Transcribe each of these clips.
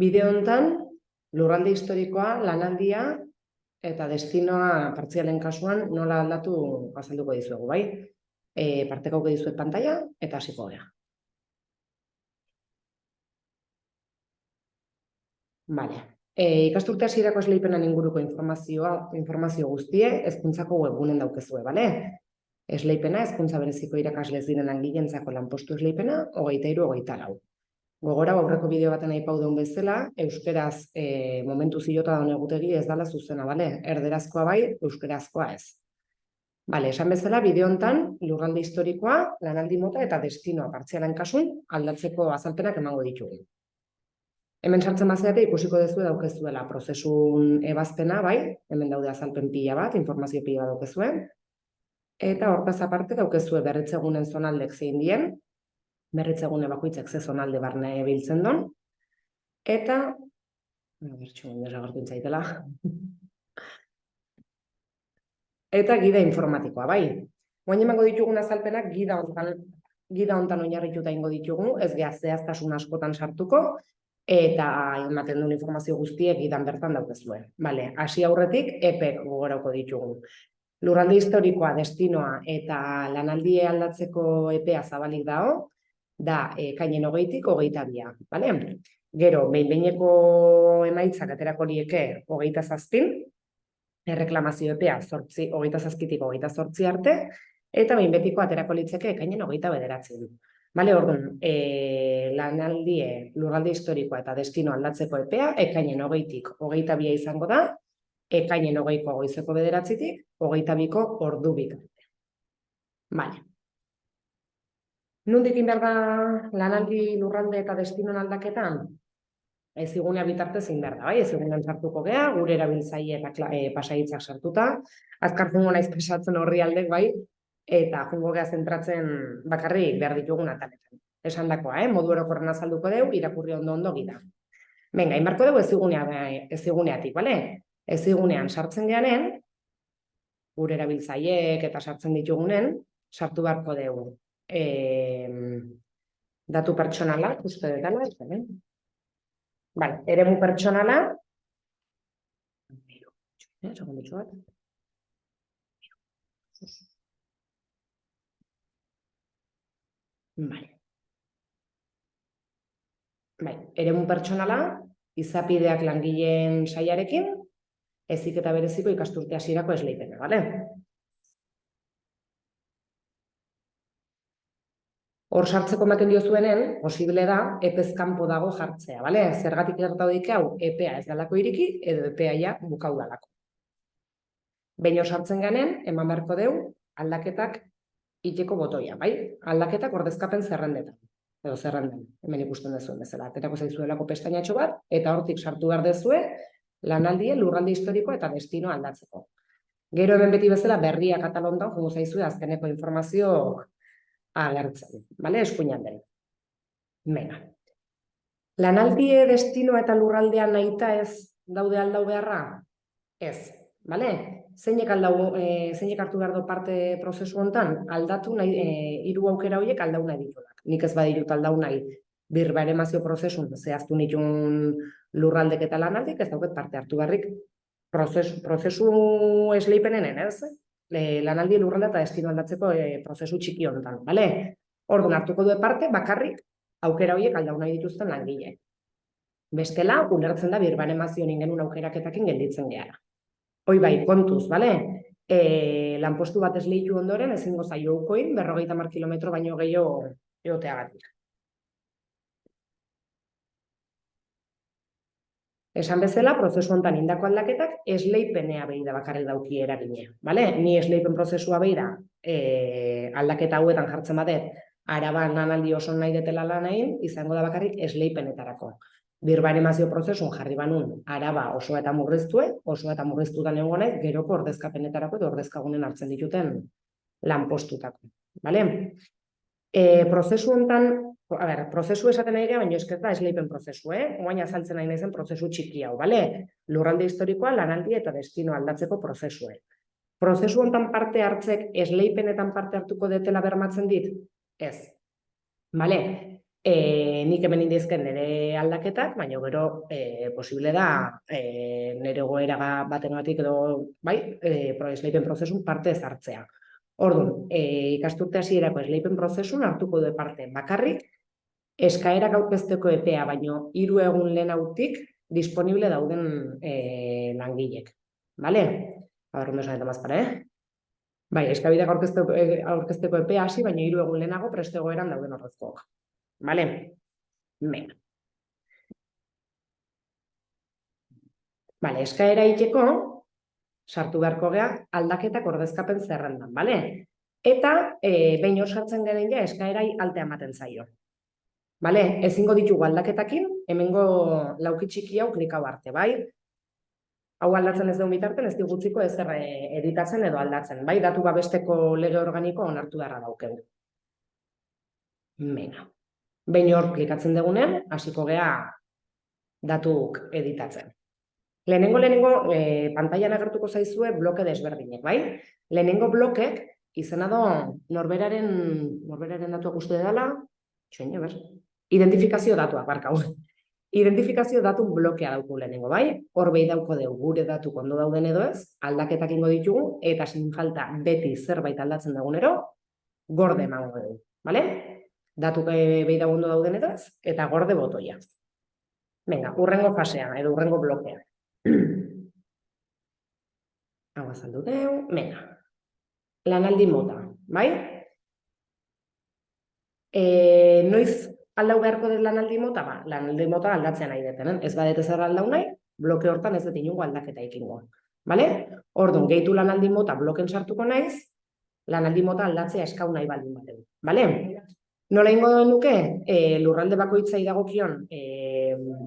Bideo honetan, lurralde historikoa, lanaldia eta destinoa partzialen kasuan nola aldatu azalduko dizuegu, bai? Partekauko dizuet pantalla eta hasiko gara. Vale. Ikasturte hasierako esleipenan inguruko informazio guztie hezkuntzako webgunen daukezue, bale? Esleipena, hezkuntza bereziko irakasle ziren langilentzako lanpostu esleipena, 23-24. Gogora aurreko bideo baten aipatu duen bezala, euskeraz momentu zilota daun egutegi ez dala zuzena, bale? Erderazkoa bai, euskerazkoa ez. Bale, esan bezala, bideo hontan lurralde historikoa, lanaldi mota eta destinoa partzialen kasun aldatzeko azalpenak emango ditugu. Hemen sartzen bazeate ikusiko dezue daukezuela prozesun ebazpena, bai? Hemen daude azalpen pila bat, informazio pila bat daukezue. Eta hortaz aparte daukezue berritzegunen zonaldek zein dien, berritzegune bakoitzak ze zonalde barne biltzen don. Eta, eta gida informatikoa, bai. Oain emango ditugun azalpenak gida hontan oinarrituta ingo ditugu, ez geha zehaztasun askotan sartuko, eta ematen duen informazio guztiek gidan bertan daukezue. Bale, hasi aurretik epek gogorauko ditugu. Lurralde historikoa, destinoa eta lanaldie aldatzeko epea zabalik dago, da ekainen 20-tik 22. Bale? Gero, behin-behineko emaitzak aterako lieke 27, erreklamazio epea 27-tik 28 arte, eta behin betiko aterako litzeke ekainen 29. Bale, orduan, lanaldie, lurralde historikoa eta destino aldatzeko epea, ekainen 20-tik 22 izango da, ekainen 20ko goizeko 9-tik, 22ko ordubik. Bale. Nondik behar da lanaldi, lurralde eta destinon aldaketan? Ezigunea bitartez zein behar da, bai? Ezigunean sartuko gea, gure erabiltzaile eta pasaitzak sartuta, azkar jungo naiz pasatzen horri aldek, bai? Eta jungo gea zentratzen bakarrik behar ditugun ataletan. Esan dakoa, modu orokorren azalduko deu, irakurri ondo gida. Venga, inbarko dugu eziguneatik, bale? Ezigunean sartzen geanen, gure erabiltzaileek eta sartzen ditugunen, sartu beharko dugu. Datu pertsonala, uste detala, eremu pertsonala, eremu pertsonala, izapideak langileen saiarekin, heziketa bereziko ikasturte hasierako esleipena, bale? Hor sartzeko ematen diozuenen, posible da, epez kanpo dago jartzea, bale? Zergatik gertatu dik hau, epea ez dalako iriki, edo epea ja bukau dalako. Behin hor sartzen ganen, eman beharko deu, aldaketak iteko botoia, bai? Aldaketak ordezkapen zerrendetan, edo zerrenden, hemen ikusten dezuen bezala. Aterako zaizuelako pestainatxo bat, eta hortik sartu behar dezue, lanaldie, lurralde historikoa eta destino aldatzeko. Gero hemen beti bezala berria katalondan, jongo zaizue azkeneko informazio agertzen, bale, eskuinan den. Venga. Lanaldie, destinoa eta lurraldea nahita ez daude aldau beharra? Ez, bale? Zeinek hartu behar du parte prozesu hontan? Aldatu nahi, 3 aukera horiek aldau nahi ditunak. Nik ez badirut aldau nahi birbaremazio prozesun zehaztu nituen lurraldek eta lanaldik, ez dauket parte hartu beharrik prozesu esleipenen, ez? Lanaldi lurralde eta destino aldatzeko prozesu txiki honetan, bale? Orduan hartuko du parte, bakarrik aukera horiek aldau nahi dituzten langile. Bestela, ulertzen da birbaremazioen genuen aukeraketakin gelditzen gehala. Hoi bai, kontuz, bale? Lanpostu bat esleitu ondoren, ezingo zaio ukoin, 50 kilometro baino gehiago egoteagatik. Esan bezala, prozesu honetan indako aldaketak esleipenea behi da bakarrik dauki eragine. Ni esleipen prozesua behi da aldaketa hauetan jartzen badet, araban lanaldi oso nahi detela lan egin, izango da bakarrik esleipenetarako. Birbaremazio prozesuan jarri banun araba oso eta murriztutan egongo nahi, geroko ordezkapenetarako edo ordezkagunen hartzen dituten lanpostutako. Prozesu honetan, prozesu esaten nahi gara, baina ez da esleipen prozesu, oain azaltzen nahi naizen prozesu txiki hau, lurralde historikoa, lanaldi eta destino aldatzeko prozesue. Prozesu honetan parte hartzek esleipenetan parte hartuko detela bermatzen dit? Ez. Nik hemen indizken nire aldaketak, baina gero posible da nire goera batengatik edo bai, esleipen prozesun parte ez hartzea. Orduan, ikasturte hasierako esleipen prozesun hartuko du parte bakarrik, eskaerak aurkezteko epea, baino 3 egun lehenautik disponible dauden langilek. Vale? A ver, ondo esan eta mazpara, Bai, eskabideak aurkezteko epea hasi, baina 3 egun lehenago prest egoeran dauden ordezkoak. Vale? Venga. Vale, eskaera egiteko sartu beharko gea aldaketak ordezkapen zerrendan, vale? Eta behin hor sartzen garen ja eskaerai altea ematen zaio. Vale, ezingo ditugu aldaketakin, hemengo lauki txiki hau klikau arte, bai? Hau aldatzen ez duen bitarten, ez digutziko ezer editatzen edo aldatzen, bai? Datu babesteko lege organiko onartu beharra daukegu. Venga. Behin hor klikatzen dugunean, hasiko gea datuk editatzen. Lehenengo pantailan agertuko zaizue bloke desberdinek, bai? Lehenengo blokek izena do norberaren datuak uste dela, identifikazio datuak, barkau. Identifikazio datu blokea dauku lehenengo, bai? Hor behi dauko dugu gure datuk ondo dauden edo ez, aldaketak ingo ditugu, eta sin falta beti zerbait aldatzen dagunero, gorde emango dugu, bale? Datuk behi ondo dauden edo ez, eta gorde botoia. Venga, urrengo fasea, edo urrengo blokea. Hau azaldu deu, venga. Lanaldi mota, bai? Noiz aldau beharko dut lanaldi mota? Ba, lanaldi mota aldatzea nahi deten, ez badete zer aldau nahi, bloke hortan ez dut inungo aldaketa ikingo. Bale? Orduan, gehitu lanaldi mota bloken sartuko naiz, lanaldi mota aldatzea eskau nahi baldin bateu. Bale? Nola ingo nuke, lurralde bakoitzai dagokion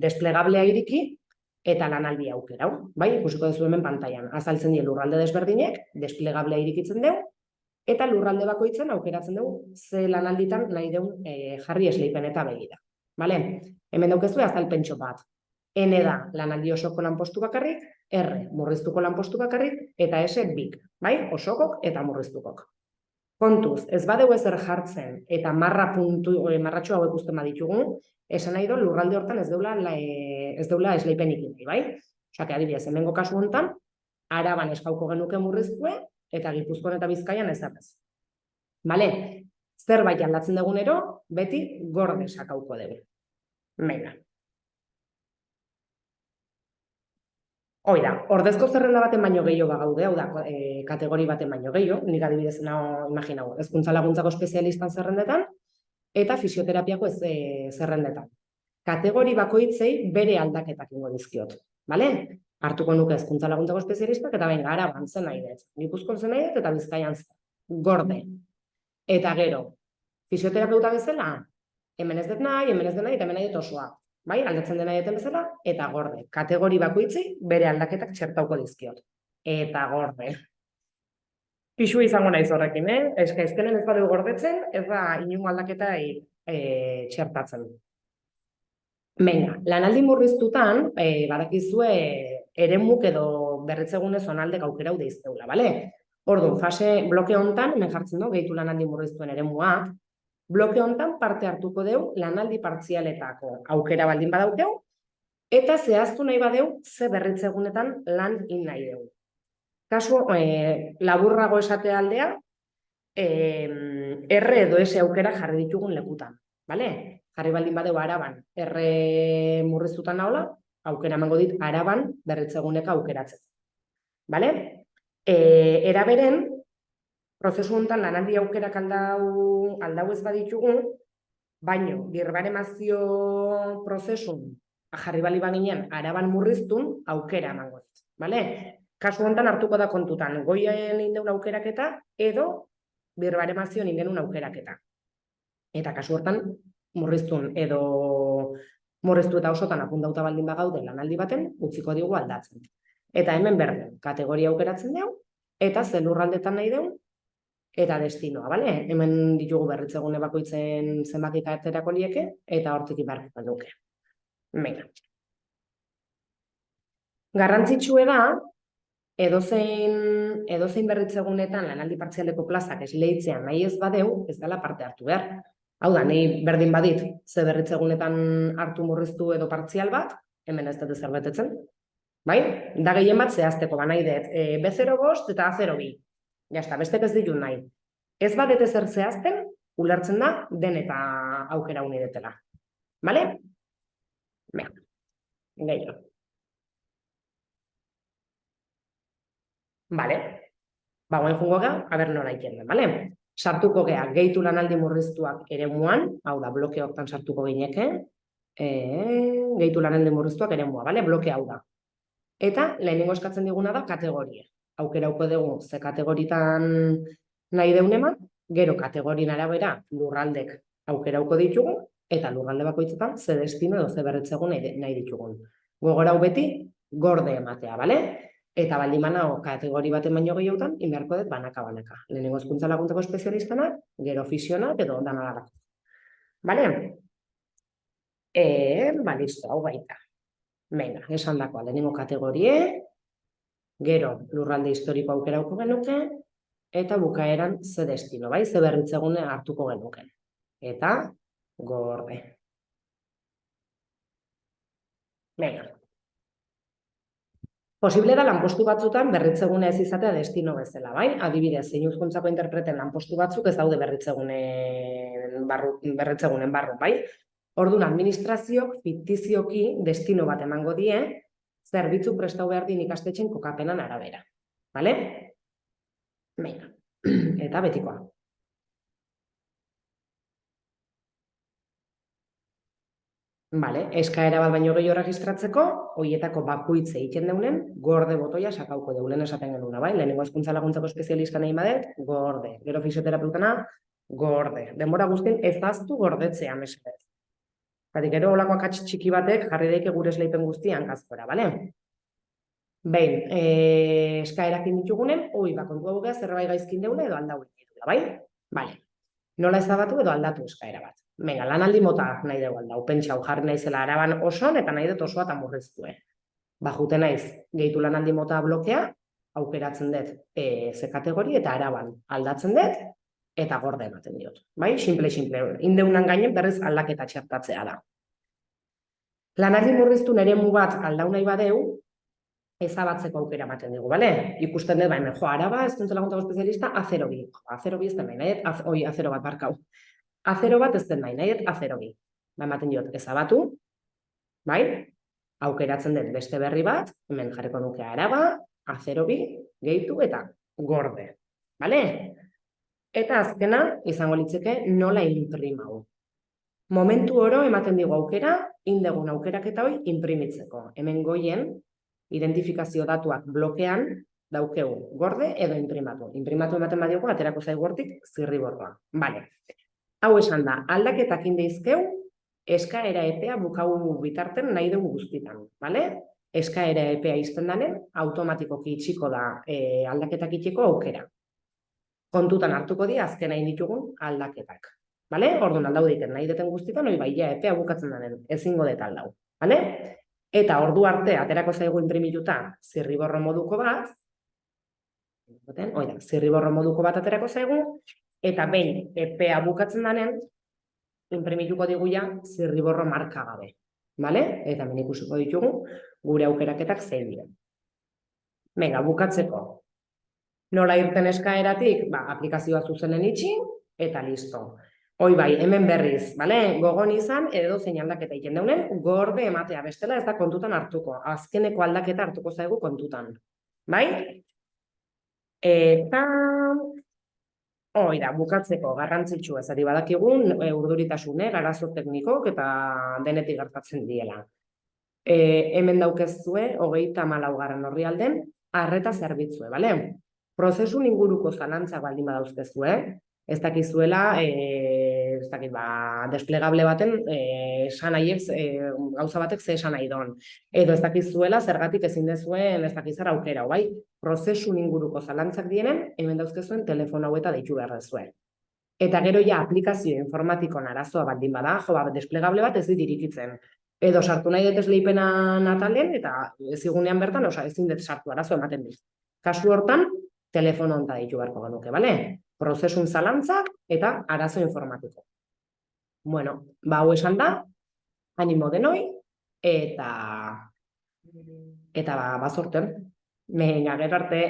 desplegablea iriki, eta lanaldi aukerau, bai? Ikusiko duzu hemen pantailan. Azaltzen die lurralde desberdinek, desplegablea irikitzen dugu, eta lurralde bakoitzen aukeratzen dugu ze lanalditan nahi dugu jarri esleipen eta begira. Vale? Hemen daukezu azalpentxo bat. N da lanaldi osoko lanpostu bakarrik, R murriztuko lanpostu bakarrik, eta S bik, bai? Osokok eta murriztukok. Kontuz, ez badeu ezer jartzen eta marratxo hauek usten baditugu, esan nahi do lurralde hortan ez deula esleipenik nahi, bai? Osake, adibidez, hemengo kasu honetan, Araban eskauko genuke murriztue, eta Gipuzkoan eta Bizkaian ez da. Bale? Zerbait aldatzen dugunero, beti gorde sakauko dugu. Venga. Oida, ordezko zerrenda baten baino gehiago gaude, hau da, kategori baten baino gehiago, nik adibidez nago, imaginau, hezkuntza laguntzako espezialistan zerrendetan, eta fisioterapiako zerrendetan. Kategori bakoitzei bere aldaketak ingo dizkiot, bale? Hartuko nuke hezkuntza laguntzako espezialistak, eta benga, Araban zen nahi dut, Gipuzkoan zen nahi dut, eta Bizkaian zen, gorde. Eta gero, fisioterapeuta bezala, hemen ez dut nahi, eta hemen nahi dut osoa. Bai, aldatzen dena dieten bezala, eta gorde. Kategori bakoitzi bere aldaketak txertauko dizkiot. Eta gorde. Pixu izango naiz horrekin, ezkenen ez badeu gordetzen, ez da inungo aldaketa txertatzen. Venga, lanaldi murriztutan, badakizue eremuk edo berritzegunez zonaldek aukerau deizteula, bale? Orduan, fase bloke hontan, hemen jartzen du, gehitu lanaldi murriztuen eremuak, bloke hontan parte hartuko deu lanaldi partzialetako aukera baldin badaukeu, eta zehaztu nahi badeu ze berritzegunetan lan nahi deu. Kasu, laburrago esate aldea, R edo S aukera jarri ditugun lekutan. Bale? Jarri baldin badeu Araban R murriztutan nahola, aukera emango dit Araban berritzeguneka aukeratzen. Bale? Era beren, prozesu honetan lanaldi aukerak aldau ez baditugu, baino, birbaremazio prozesun jarri bali baginean Araban murriztun aukera emango dit. Bale? Kasu honetan hartuko da kontutan, goien indeun aukeraketa edo birbaremazio indenun aukeraketa. Eta kasu hortan murriztun edo murriztu eta osotan apuntauta baldin bagaude lanaldi baten, utziko digu aldatzen. Eta hemen berdin, kategoria aukeratzen dugu, eta ze lurraldetan nahi dugu, eta destinoa, bale? Hemen ditugu berritzegune bakoitzen zenbakik aterako lieke, eta hortik ibarriko duke. Venga. Garrantzitsue da, edozein berritzegunetan lanaldi partzialeko plazak esleitzean nahi ez badeu, ez dela parte hartu behar. Hau da, nahi berdin badit, ze berritzegunetan hartu murriztu edo partzial bat, hemen ez dut ezer betetzen. Bai? Da gehien bat zehazteko, nahi dut, B05 eta A02. Jazta, bestek ez ditut nahi. Ez badet ezer zehazten, ulertzen da, den eta aukera uni detela. Bale? Gehiago. Bale. Bagoen jungo gara, haber nora ikenden, bale? Sartuko gea, gehitu lanaldi murriztuak eremuan, hau da, bloke hortan sartuko gineke, gehitu lanaldi murriztuak eremua, bale? Bloke hau da. Eta, lehenengo eskatzen diguna da, kategoria. Aukerauko dugu, ze kategoritan nahi deuneman, gero kategorien arabera lurraldek aukerauko ditugu, eta lurralde bakoitzetan, ze destino edo ze berritzegun nahi ditugun. Gogorau beti, gorde ematea, bale? Eta baldimana kategori baten baino gehiotan, inberko dut banaka-banaka. Lehenengo hezkuntza laguntzako espezialistana, gero fisiona, edo dana dalako. Bale? Listo, hau baita. Venga, esan dakoa, lehenengo kategorie, gero lurralde historiko aukerauko genuke, eta bukaeran ze destino, bai? Ze berritzegune hartuko genuke. Eta gorde. Venga. Posible da lanpostu batzutan berritzegune ez izatea destino bezala, bai? Adibidez, zein hizkuntzako interpreten lanpostu batzuk ez daude berritzegunen barru, bai? Orduan, administrazioak fiktizioki destino bat emango die, zerbitzu prestatu behar din ikastetxen kokapenan arabera. Bale? Venga. Eta betikoa. Bale, eskaera bat baino gehiago registratzeko, hoietako bakoitze egiten deunen, gorde botoia sakauko deulen esaten genuna, bai? Lehenengo hezkuntza laguntzako espezialista nahi badet, gorde. Gero fisioterapeutana, gorde. Denbora guztien ez aztu gordetzea, mesedez. Gero olako akats txiki batek jarri daike gure esleipen guztian kazkora, bale? Behin, eskaerakin ditugunen, kontua bukea zerbait gaizkin deune edo aldau ditula, bai? Bale. Nola ezabatu edo aldatu eskaera bat. Venga, lanaldi mota nahi dugu aldau. Pentsau jarri naizela araban osoan eta nahi dut osoa eta murriztue. Jute naiz, gehitu lanaldi mota blokea, aukeratzen dut ze kategori eta araban aldatzen dut eta gorde ematen diot. Bai, simple. Indeunan gainen berriz aldaketa txertatzea da. Lanaldi murriztu eremu bat aldau nahi badeu, ezabatzeko aukera ematen dugu, bale? Ikusten dut, hemen, araba, hezkuntza laguntzako espezialista, A02. A02 ez den nahi, A0 bat barkau. A0 bat ez den nahi, A02. Ematen diot, ezabatu, bai? Aukeratzen dut beste berri bat, hemen jarriko nuke araba, A02, gehitu eta gorde, bale? Eta azkena, izango litzeke, nola inprimau. Momentu oro ematen digu aukera, indegun aukeraketa hoi inprimitzeko. Hemen goien, identifikazio datuak blokean daukegu, gorde edo inprimatu. Inprimatu ematen badiogu, aterako zaigu hortik zirriborroa. Bale. Hau esan da, aldaketak indeizkeu, eskaera epea bukau bitarten nahi dugu guztitan. Bale? Eskaera epea izten danen, automatikoki itxiko da aldaketak itxiko aukera. Kontutan hartuko dira azken nahi ditugun aldaketak. Bale? Orduan aldau diken nahi deten guztitan, hori bai, epea bukatzen danen, ezingo deta aldau. Bale? Eta ordu arte, aterako zaigu inprimituta zirriborro moduko bat, aterako zaigu, eta behin epea bukatzen danen, inprimituko diguia zirriborro marka gabe. Bale? Eta hemen ikusiko ditugu gure aukeraketak zein diren. Venga, bukatzeko. Nola irten eskaeratik? Aplikazioa zuzenen itxi, eta listo. Hoi bai, hemen berriz, gogon izan, edo zein aldaketa egiten daunen, gorde ematea, bestela ez da kontutan hartuko. Azkeneko aldaketa hartuko zaigu kontutan. Bai? Eta, hoi da, bukatzeko garrantzitsu ezari badakigun, urduritasune, garazo teknikok eta denetik gertatzen diela. Hemen daukezue, 34. orrialden, arreta zerbitzue, bale? Prozesun inguruko zalantzak baldin badauzkezue, ez dakizuela, desplegable baten gauza batek ze esan nahi don. Edo ez dakizuela zergatik ezin dezuen ez dakizar aukera, bai? Prozesun inguruko zalantzak dienen, hemen dauzkezuen telefono hau eta deitu behar dezuen. Eta gero ja aplikazio informatikoan arazoa baldin bada, desplegable bat ez dit irikitzen. Edo sartu nahi dut esleipena natalen, eta ezigunean bertan, ezin dut sartu arazo ematen dit. Kasu hortan, telefono honta deitu beharko genuke, bale? Prozesun zalantzak eta arazo informatiko. Bueno, hau esan da, animo denoi, eta bazorten. Venga, gero arte.